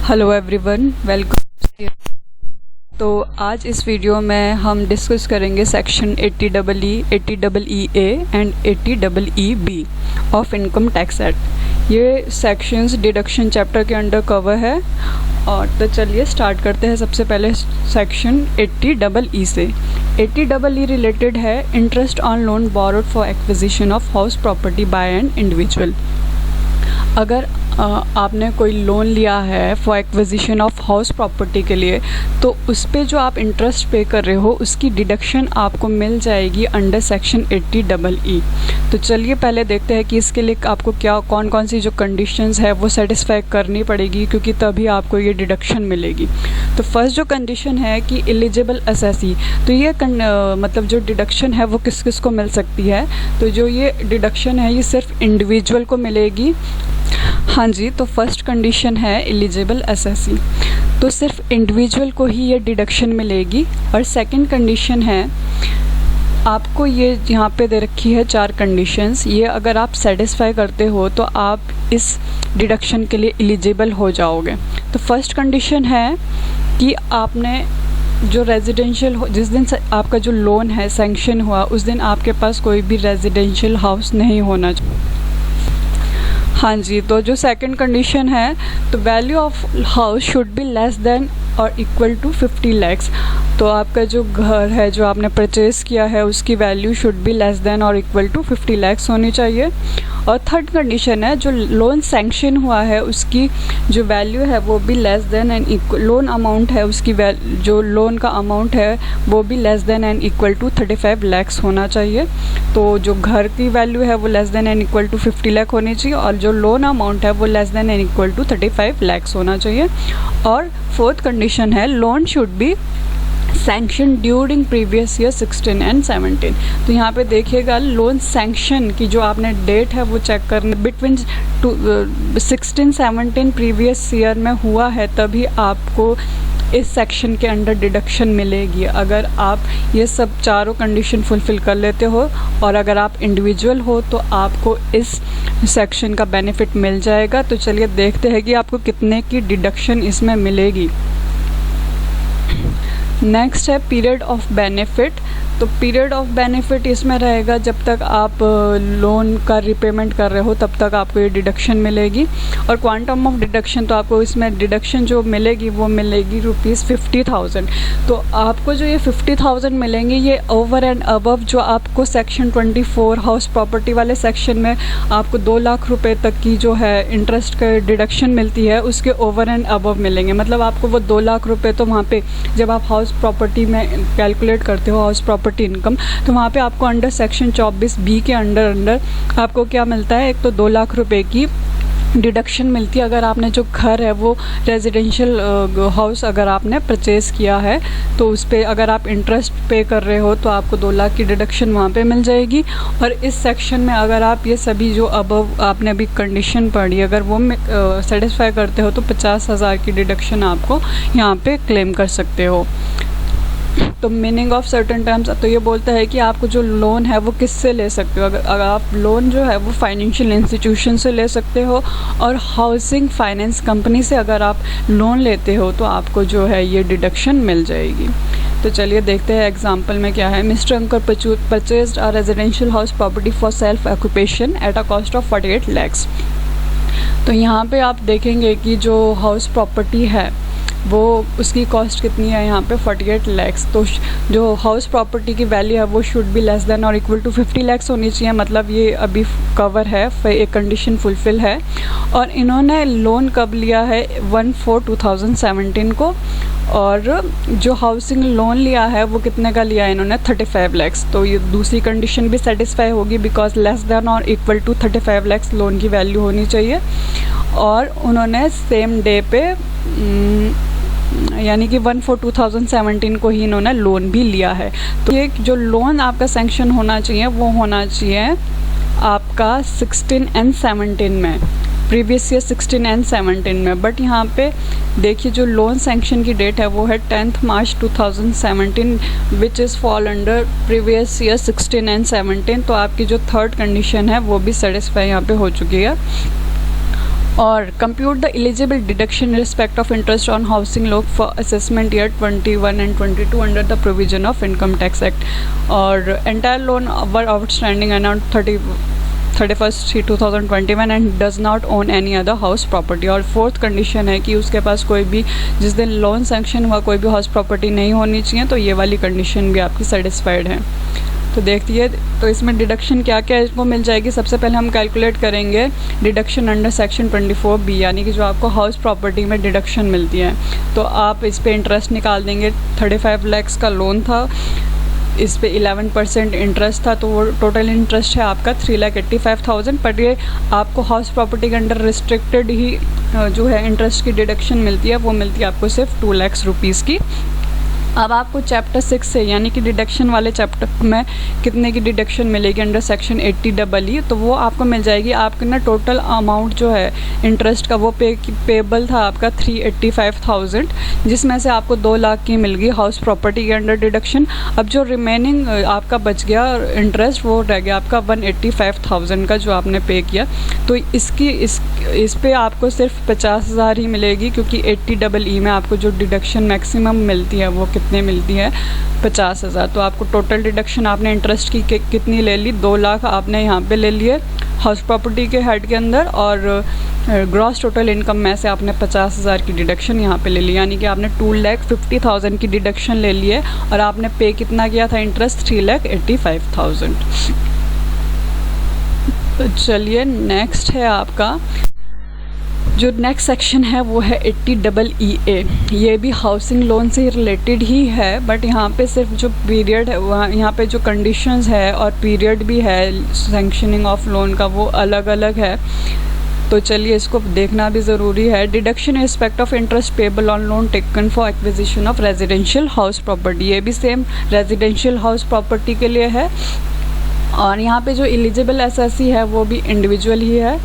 Hello everyone, welcome. तो आज इस वीडियो में हम डिस्कस करेंगे section 80EE, 80EE-A and 80EE-B of income tax act. ये सेक्शंस डिडक्शन चैप्टर के अंडर कवर है। और तो चलिए स्टार्ट करते हैं। सबसे पहले सेक्शन 80EE से। 80EE रिलेटेड है interest on loan borrowed for acquisition of house property bye an individual. अगर आपने कोई लोन लिया है for acquisition of house property के लिए, तो उस पे जो आप इंटरेस्ट पे कर रहे हो उसकी डिडक्शन आपको मिल जाएगी अंडर सेक्शन 80EE। तो चलिए पहले देखते हैं कि इसके लिए आपको क्या कौन कौन सी जो कंडीशंस है वो सेटिस्फाई करनी पड़ेगी, क्योंकि तभी आपको ये डिडक्शन मिलेगी। तो फर्स्ट जो कंडीशन है कि एलिजिबल असेसी। तो ये मतलब जो डिडक्शन है वो किस किस को मिल सकती है। तो जो ये डिडक्शन है ये सिर्फ इंडिविजुअल को मिलेगी। हाँ जी, तो फर्स्ट कंडीशन है एलिजिबल असेसी, तो सिर्फ इंडिविजुअल को ही ये डिडक्शन मिलेगी। और सेकंड कंडीशन है, आपको ये यहाँ पे दे रखी है 4 कंडीशंस। ये अगर आप सेटिस्फाई करते हो तो आप इस डिडक्शन के लिए एलिजिबल हो जाओगे। तो फर्स्ट कंडीशन है कि आपने जो रेजिडेंशियल, जिस दिन आपका जो लोन है सैंक्शन हुआ उस दिन आपके पास कोई भी रेजिडेंशियल हाउस नहीं होना चाहिए। हाँ जी, तो जो सेकंड कंडीशन है, तो value of house should be less than और इक्वल टू 50 lakhs। तो आपका जो घर है जो आपने परचेज़ किया है उसकी value should be less than और इक्वल टू 50 lakhs होनी चाहिए। और थर्ड कंडीशन है, जो लोन सैंक्शन हुआ है उसकी जो वैल्यू है वो भी less than and equal, loan amount है उसकी जो लोन का अमाउंट है वो भी less than and equal to 35 lakhs होना चाहिए। तो जो घर की वैल्यू है वो less than and equal to 50 lakh होनी चाहिए, और जो लोन अमाउंट है वो less than and equal to 35 lakhs होना चाहिए। और फोर्थ कंडीशन है, loan should be sanction during previous year 16 and 17। तो यहाँ पे देखिएगा लोन सैंक्शन की जो आपने डेट है वो चेक करना, बिटवीन 16-17 प्रीवियस ईयर में हुआ है तभी आपको इस सेक्शन के अंडर डिडक्शन मिलेगी। अगर आप ये सब चारों कंडीशन फुलफ़िल कर लेते हो और अगर आप इंडिविजुअल हो तो आपको इस सेक्शन का बेनिफिट मिल जाएगा। तो चलिए देखते हैं कि आपको कितने की डिडक्शन इसमें मिलेगी। नेक्स्ट है पीरियड ऑफ बेनिफिट। तो पीरियड ऑफ बेनिफिट इसमें रहेगा जब तक आप लोन का रिपेमेंट कर रहे हो तब तक आपको ये डिडक्शन मिलेगी। और क्वांटम ऑफ डिडक्शन, तो आपको इसमें डिडक्शन जो मिलेगी वो मिलेगी ₹50,000। तो आपको जो ये 50,000 मिलेंगे ये ओवर एंड अबव जो आपको सेक्शन 24 हाउस प्रॉपर्टी वाले सेक्शन में आपको 2 लाख रुपए तक की जो है इंटरेस्ट का डिडक्शन मिलती है उसके ओवर एंड अबव मिलेंगे। मतलब आपको वो 2 लाख रुपए, तो वहाँ पे जब आप हाउस प्रॉपर्टी में कैलकुलेट करते हो हाउस प्रॉपर्टी इनकम, तो वहाँ पे आपको अंडर सेक्शन 24B के अंडर आपको क्या मिलता है, एक तो 2 लाख रुपए की डिडक्शन मिलती है अगर आपने जो घर है वो रेजिडेंशियल हाउस अगर आपने परचेज़ किया है तो उस पर अगर आप इंटरेस्ट पे कर रहे हो तो आपको 2 लाख की डिडक्शन वहाँ पे मिल जाएगी। और इस सेक्शन में अगर आप ये सभी जो अबव आपने अभी कंडीशन पढ़ी अगर वो सेटिस्फाई करते हो तो 50,000 की डिडक्शन आपको यहाँ पे क्लेम कर सकते हो। तो मीनिंग ऑफ सर्टेन टर्म्स, तो ये बोलता है कि आपको जो लोन है वो किससे ले सकते हो। अगर आप लोन जो है वो फाइनेंशियल इंस्टीट्यूशन से ले सकते हो, और हाउसिंग फाइनेंस कंपनी से अगर आप लोन लेते हो तो आपको जो है ये डिडक्शन मिल जाएगी। तो चलिए देखते हैं एग्जांपल में क्या है। Mister Ankur purchased a residential house property for self occupation at a cost of 48 lakhs। तो यहाँ पे आप देखेंगे कि जो हाउस प्रॉपर्टी है वो उसकी कॉस्ट कितनी है, यहाँ पे 48 lakhs। तो जो हाउस प्रॉपर्टी की वैल्यू है वो शुड बी लेस देन और इक्वल टू 50 lakhs होनी चाहिए। मतलब ये अभी कवर है, एक कंडीशन फुलफ़िल है। और इन्होंने लोन कब लिया है, 1/4/2017 को। और जो हाउसिंग लोन लिया है वो कितने का लिया है इन्होंने, 35 lakhs। तो ये दूसरी कंडीशन भी सेटिस्फाई होगी, बिकॉज लेस देन और इक्वल टू 35 lakhs लोन की वैल्यू होनी चाहिए। और उन्होंने सेम डे पे यानी कि 1/4/2017 को ही इन्होंने लोन भी लिया है। तो ये जो लोन आपका सैंक्शन होना चाहिए वो होना चाहिए आपका 16 एंड 17 में, प्रीवियस ईयर 16 एंड 17 में। बट यहाँ पे देखिए जो लोन सैंक्शन की डेट है वो है 10 मार्च 2017 which is fall under previous year 16 and 17। तो आपकी जो थर्ड कंडीशन है वो भी सेटिस्फाई यहाँ पे हो चुकी है। और compute the eligible deduction in respect of interest on housing loan for assessment year 21 and 22 under the provision of income tax act. और entire loan were outstanding around 31st 2021 and does not own any other house property. और fourth condition है कि उसके पास कोई भी, जिस दिन loan sanction हुआ, कोई भी हाउस प्रॉपर्टी नहीं होनी चाहिए। तो ये वाली कंडीशन भी आपकी सेटिस्फाइड है। तो देखिए, तो इसमें डिडक्शन क्या क्या इसको मिल जाएगी। सबसे पहले हम कैलकुलेट करेंगे डिडक्शन अंडर सेक्शन 24B, यानी कि जो आपको हाउस प्रॉपर्टी में डिडक्शन मिलती है। तो आप इस पे इंटरेस्ट निकाल देंगे। 35 लाख का लोन था, इस पे 11% इंटरेस्ट था, तो वो टोटल इंटरेस्ट है आपका 3,85,000। पर ये आपको हाउस प्रॉपर्टी के अंडर रिस्ट्रिक्टेड ही जो है इंटरेस्ट की डिडक्शन मिलती है, वो मिलती है आपको सिर्फ 2 लाख रुपीज़ की। अब आपको चैप्टर 6 से, यानी कि डिडक्शन वाले चैप्टर में कितने की डिडक्शन मिलेगी अंडर सेक्शन 80EE, तो वो आपको मिल जाएगी। आपका ना टोटल अमाउंट जो है इंटरेस्ट का वो पेबल था आपका 385,000, जिसमें से आपको 2 लाख की मिल गई हाउस प्रॉपर्टी के अंडर डिडक्शन। अब जो रिमेनिंग आपका बच गया इंटरेस्ट, वो रह गया आपका 185,000 का जो आपने पे किया। तो इस पे आपको सिर्फ 50,000 ही मिलेगी, क्योंकि 80EE में आपको जो डिडक्शन मैक्सिमम मिलती है वो कितने मिलती है, 50,000। तो आपको टोटल डिडक्शन आपने इंटरेस्ट की कितनी ले ली, 2 लाख आपने यहाँ पे ले लिए हाउस प्रॉपर्टी के हेड के अंदर, और ग्रॉस टोटल इनकम में से आपने 50,000 की डिडक्शन यहाँ पे ले ली, यानी कि आपने 2,50,000 की डिडक्शन ले ली है। और आपने पे कितना किया था इंटरेस्ट, 3,85,000। तो चलिए, नेक्स्ट है आपका जो नेक्स्ट सेक्शन है वो है 80EE। ये भी हाउसिंग लोन से रिलेटेड ही है, बट यहाँ पे सिर्फ जो पीरियड है, वहाँ यहाँ पे जो कंडीशंस है और पीरियड भी है सैंक्शनिंग ऑफ लोन का, वो अलग अलग है। तो चलिए, इसको देखना भी ज़रूरी है। Deduction respect of interest payable on loan taken for acquisition of residential house property, ये भी सेम रेजिडेंशियल हाउस प्रॉपर्टी के लिए है। और यहाँ पे जो एलिजिबल एसएससी है वो भी इंडिविजुअल ही है।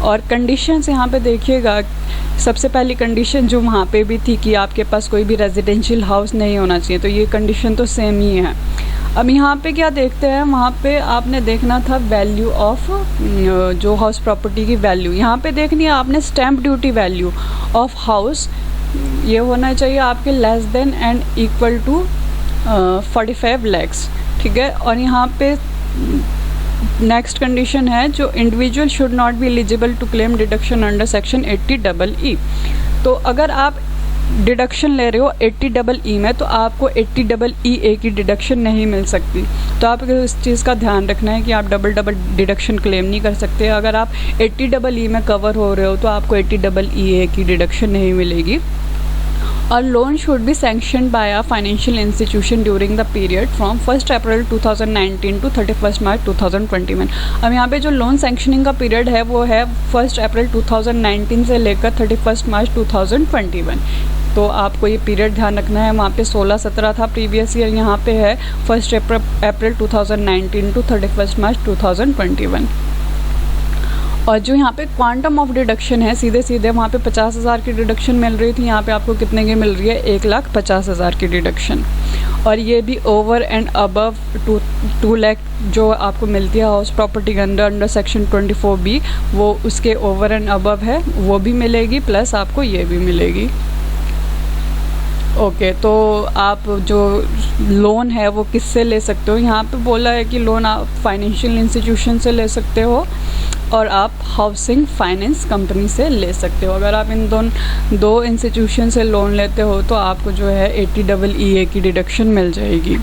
और कंडीशंस यहाँ पे देखिएगा, सबसे पहली कंडीशन जो वहाँ पे भी थी कि आपके पास कोई भी रेजिडेंशियल हाउस नहीं होना चाहिए, तो ये कंडीशन तो सेम ही है। अब यहाँ पे क्या देखते हैं, वहाँ पे आपने देखना था वैल्यू ऑफ जो हाउस प्रॉपर्टी की वैल्यू, यहाँ पे देखनी है आपने stamp duty value of house, ये होना चाहिए आपके less than and equal to 45 lakh, ठीक है। और यहाँ पे नेक्स्ट कंडीशन है जो individual should not be eligible to claim deduction under section 80EE। तो अगर आप डिडक्शन ले रहे हो 80EE में, तो आपको 80EE की डिडक्शन नहीं मिल सकती। तो आपको इस चीज़ का ध्यान रखना है कि आप डबल डिडक्शन क्लेम नहीं कर सकते। अगर आप 80EE में कवर हो रहे हो तो आपको 80EE की डिडक्शन नहीं मिलेगी। और loan should be sanctioned by a financial institution during the period from 1 April 2019 to 31 March 2021। अब यहाँ पे जो लोन सैंक्शनिंग का पीरियड है वो है 1 अप्रैल 2019 से लेकर 31 मार्च 2021। तो आपको ये पीरियड ध्यान रखना है। वहाँ पे 16-17 था प्रीवियस ईयर, यहाँ पे है 1 अप्रैल 2019 टू 31 मार्च 2021। और जो यहाँ पे क्वांटम ऑफ डिडक्शन है, सीधे वहाँ पे 50,000 की डिडक्शन मिल रही थी, यहाँ पे आपको कितने की मिल रही है, 1,50,000 की डिडक्शन। और ये भी ओवर एंड अबव 2 लाख जो आपको मिलती है हाउस प्रॉपर्टी के अंडर सेक्शन 24B, वो उसके ओवर एंड अबव है, वो भी मिलेगी, प्लस आपको ये भी मिलेगी। ओके, तो आप जो लोन है वो किससे ले सकते हो, यहाँ पे बोला है कि लोन आप फाइनेंशियल इंस्टीट्यूशन से ले सकते हो और आप हाउसिंग फाइनेंस कंपनी से ले सकते हो। अगर आप इन दो इंस्टीट्यूशन से लोन लेते हो तो आपको जो है 80EE की डिडक्शन मिल जाएगी।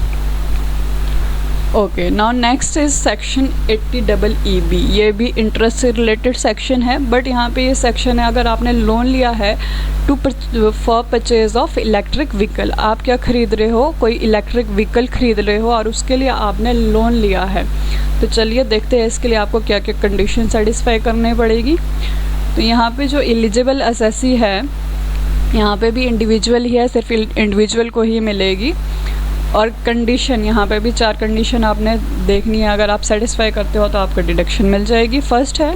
Okay, now next is section 80EB। ये भी इंटरेस्ट से रिलेटेड सेक्शन है, बट यहाँ पे ये सेक्शन है अगर आपने लोन लिया है for purchase of electric vehicle, आप क्या खरीद रहे हो, कोई इलेक्ट्रिक व्हीकल खरीद रहे हो और उसके लिए आपने लोन लिया है। तो चलिए देखते हैं इसके लिए आपको क्या क्या कंडीशन सेटिस्फाई करनी पड़ेगी। तो यहाँ पे जो एलिजिबल एसएससी है, यहाँ पे भी इंडिविजुअल ही है, सिर्फ इंडिविजुअल को ही मिलेगी। और कंडीशन, यहाँ पे भी 4 कंडीशन आपने देखनी है। अगर आप सेटिस्फाई करते हो तो आपको डिडक्शन मिल जाएगी। फर्स्ट है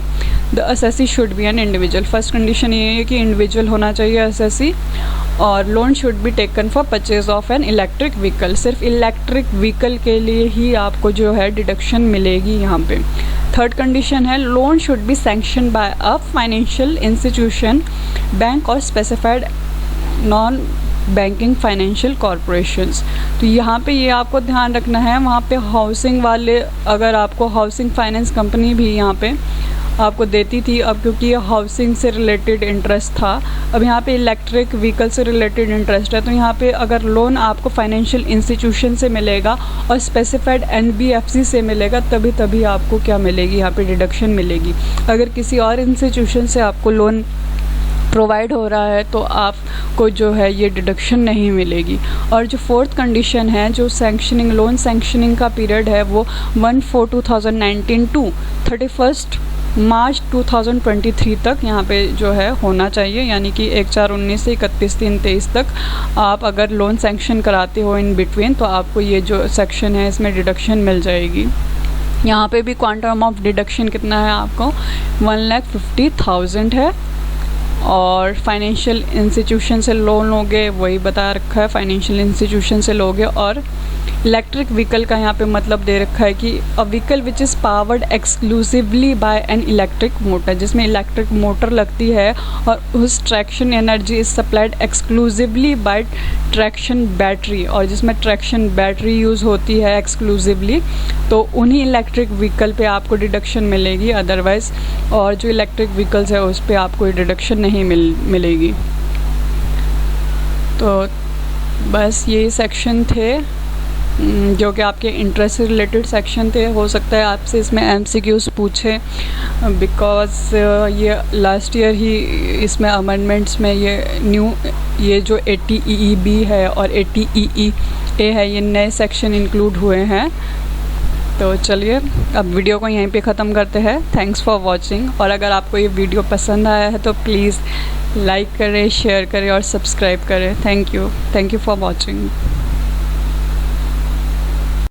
the assessee should be an individual. First condition ये है कि इंडिविजुअल होना चाहिए असेसी, और loan should be taken for purchase of an electric vehicle. सिर्फ इलेक्ट्रिक व्हीकल के लिए ही आपको जो है डिडक्शन मिलेगी यहाँ पे। थर्ड कंडीशन है loan should be sanction by a financial institution, bank और specified non banking financial corporations. तो यहाँ पे ये आपको ध्यान रखना है, वहाँ पे हाउसिंग वाले, अगर आपको हाउसिंग फाइनेंस कंपनी भी यहाँ पे आपको देती थी, अब क्योंकि ये हाउसिंग से रिलेटेड इंटरेस्ट था, अब यहाँ पे इलेक्ट्रिक व्हीकल से रिलेटेड इंटरेस्ट है, तो यहाँ पे अगर लोन आपको फाइनेंशियल इंस्टीट्यूशन से मिलेगा और स्पेसिफाइड एनबीएफसी से मिलेगा, तभी आपको क्या मिलेगी, यहाँ पे डिडक्शन मिलेगी। अगर किसी और इंस्टीट्यूशन से आपको लोन प्रोवाइड हो रहा है तो आपको जो है ये डिडक्शन नहीं मिलेगी। और जो फोर्थ कंडीशन है, जो सैंक्शनिंग, लोन सैंक्शनिंग का पीरियड है वो 1/4/2019 टू 31 मार्च 2023 तक यहाँ पे जो है होना चाहिए, यानी कि 1/4/19 से 31/3/23 तक आप अगर लोन सैंक्शन कराते हो इन बिटवीन, तो आपको ये जो सेक्शन है इसमें डिडक्शन मिल जाएगी। यहाँ पे भी क्वांटम ऑफ डिडक्शन कितना है, आपको 1,50,000 है। और फाइनेंशियल इंस्टीट्यूशन से लोन लोगे, वही बता रखा है, फाइनेंशियल इंस्टीट्यूशन से लोगे। और इलेक्ट्रिक व्हीकल का यहाँ पे मतलब दे रखा है कि a vehicle which is powered exclusively by an electric motor, जिसमें इलेक्ट्रिक मोटर लगती है और उस traction energy is supplied exclusively by traction battery, और जिसमें ट्रैक्शन बैटरी यूज़ होती है एक्सक्लूसिवली, तो उन्हीं इलेक्ट्रिक व्हीकल पे आपको डिडक्शन मिलेगी। अदरवाइज़ और जो इलेक्ट्रिक व्हीकल्स है उस पर आपको डिडक्शन नहीं मिलेगी। तो बस ये सेक्शन थे जो कि आपके इंटरेस्ट से रिलेटेड सेक्शन थे। हो सकता है आपसे इसमें एमसीक्यूज़ पूछे, बिकॉज ये लास्ट ईयर ही इसमें अमेंडमेंट्स में ये जो 80EEB है और 80EEA है, ये नए सेक्शन इंक्लूड हुए हैं। तो चलिए अब वीडियो को यहीं पे ख़त्म करते हैं। Thanks for watching. और अगर आपको ये वीडियो पसंद आया है तो प्लीज़ लाइक करें, शेयर करें और सब्सक्राइब करें। Thank you for watching.